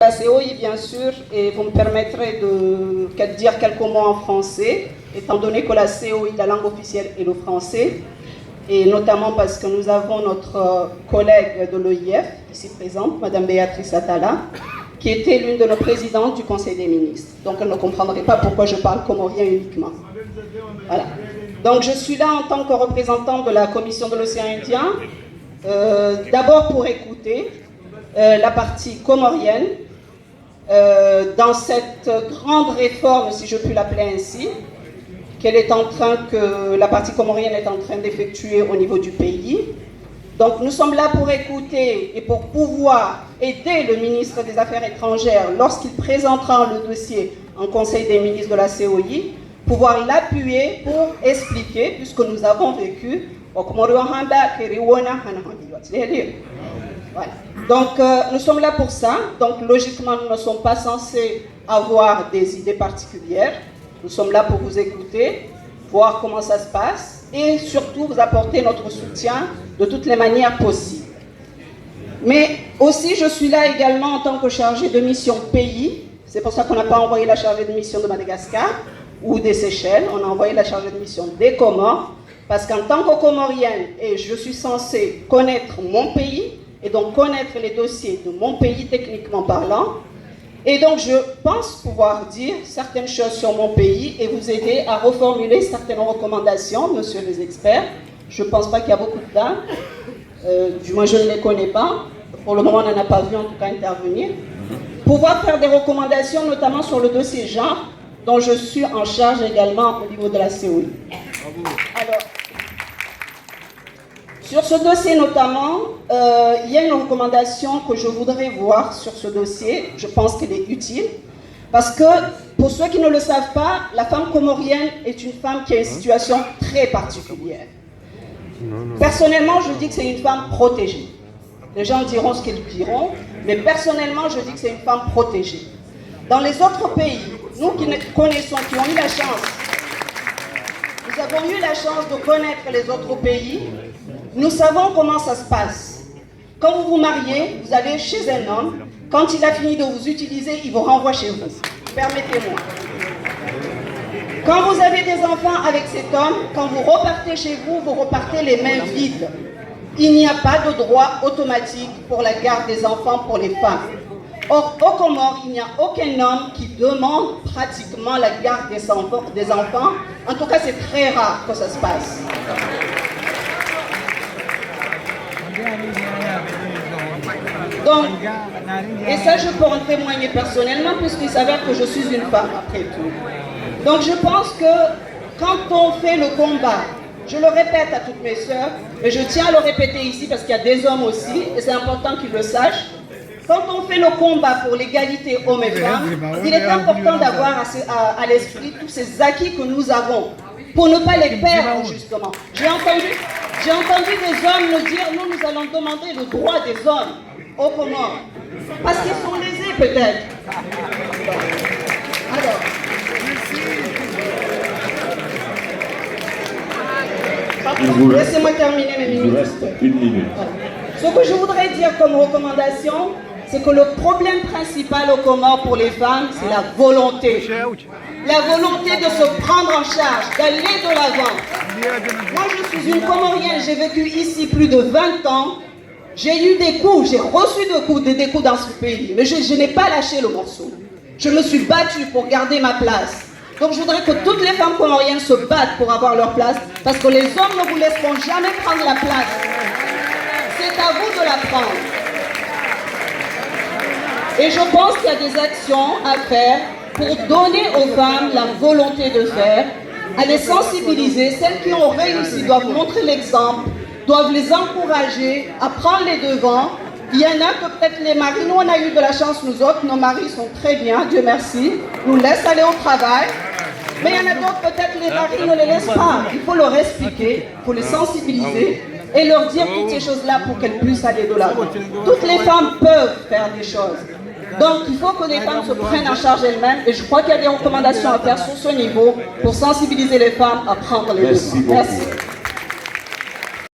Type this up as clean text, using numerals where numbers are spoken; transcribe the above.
La COI, bien sûr, et vous me permettrez de dire quelques mots en français, étant donné que la COI, la langue officielle est le français, et notamment parce que nous avons notre collègue de l'OIF, ici présente, Madame Béatrice Atala, qui était l'une de nos présidentes du Conseil des ministres. Donc elle ne comprendrait pas pourquoi je parle comorien uniquement. Voilà. Donc je suis là en tant que représentant de la Commission de l'océan Indien, d'abord pour écouter la partie comorienne, dans cette grande réforme, si je puis l'appeler ainsi, que la partie comorienne est en train d'effectuer au niveau du pays. Donc nous sommes là pour écouter et pour pouvoir aider le ministre des Affaires étrangères lorsqu'il présentera le dossier en Conseil des ministres de la COI, pouvoir l'appuyer pour expliquer, puisque nous avons vécu. Voilà. Donc nous sommes là pour ça. Donc logiquement nous ne sommes pas censés avoir des idées particulières. Nous sommes là pour vous écouter, voir comment ça se passe et surtout vous apporter notre soutien de toutes les manières possibles. Mais aussi je suis là également en tant que chargée de mission pays. C'est pour ça qu'on n'a pas envoyé la chargée de mission de Madagascar ou des Seychelles. On a envoyé la chargée de mission des Comores. Parce qu'en tant que Comorienne, et je suis censée connaître mon pays, et donc connaître les dossiers de mon pays techniquement parlant, et donc je pense pouvoir dire certaines choses sur mon pays et vous aider à reformuler certaines recommandations, monsieur les experts. Je ne pense pas qu'il y a beaucoup de dames, du moins je ne les connais pas, pour le moment on n'en a pas vu en tout cas intervenir. Pouvoir faire des recommandations notamment sur le dossier genre, dont je suis en charge également au niveau de la COI. Alors, sur ce dossier notamment, il y a une recommandation que je voudrais voir sur ce dossier. Je pense qu'elle est utile. Parce que, pour ceux qui ne le savent pas, la femme comorienne est une femme qui a une situation très particulière. Personnellement, je dis que c'est une femme protégée. Les gens diront ce qu'ils diront, mais personnellement, je dis que c'est une femme protégée. Dans les autres pays, nous qui connaissons, qui ont eu la chance, nous avons eu la chance de connaître les autres pays, nous savons comment ça se passe. Quand vous vous mariez, vous allez chez un homme, quand il a fini de vous utiliser, il vous renvoie chez vous. Permettez-moi. Quand vous avez des enfants avec cet homme, quand vous repartez chez vous, vous repartez les mains vides. Il n'y a pas de droit automatique pour la garde des enfants pour les femmes. Or, au Comores, il n'y a aucun homme qui demande pratiquement la garde des enfants. En tout cas, c'est très rare que ça se passe. Donc, et ça je peux en témoigner personnellement puisqu'il s'avère que je suis une femme après tout. Donc je pense que quand on fait le combat, je le répète à toutes mes sœurs, et je tiens à le répéter ici parce qu'il y a des hommes aussi, et c'est important qu'ils le sachent, quand on fait le combat pour l'égalité hommes et femmes, il est important d'avoir à l'esprit tous ces acquis que nous avons, pour ne pas les perdre justement. J'ai entendu des hommes nous dire, nous allons demander le droit des hommes aux Comores, parce qu'ils sont lésés peut-être. Alors, laissez-moi terminer mes minutes. Il reste une minute. Voilà. Ce que je voudrais dire comme recommandation, c'est que le problème principal aux Comores pour les femmes, c'est la volonté. La volonté de se prendre en charge, d'aller de l'avant. Moi, je suis une Comorienne, j'ai vécu ici plus de 20 ans. J'ai eu des coups, j'ai reçu des coups dans ce pays, mais je n'ai pas lâché le morceau. Je me suis battue pour garder ma place. Donc je voudrais que toutes les femmes comoriennes se battent pour avoir leur place, parce que les hommes ne vous laisseront jamais prendre la place. C'est à vous de la prendre. Et je pense qu'il y a des actions à faire pour donner aux femmes la volonté de faire, à les sensibiliser. Celles qui ont réussi doivent montrer l'exemple, doivent les encourager à prendre les devants. Il y en a que peut-être les maris, nous on a eu de la chance, nous autres, nos maris sont très bien, Dieu merci, nous laissent aller au travail. Mais il y en a d'autres, peut-être les maris ne les laissent pas. Il faut leur expliquer, il faut les sensibiliser et leur dire toutes ces choses-là pour qu'elles puissent aller de l'avant. Toutes les femmes peuvent faire des choses. Donc il faut que les femmes se prennent en charge elles-mêmes et je crois qu'il y a des recommandations à faire sur ce niveau pour sensibiliser les femmes à prendre les devants. Merci.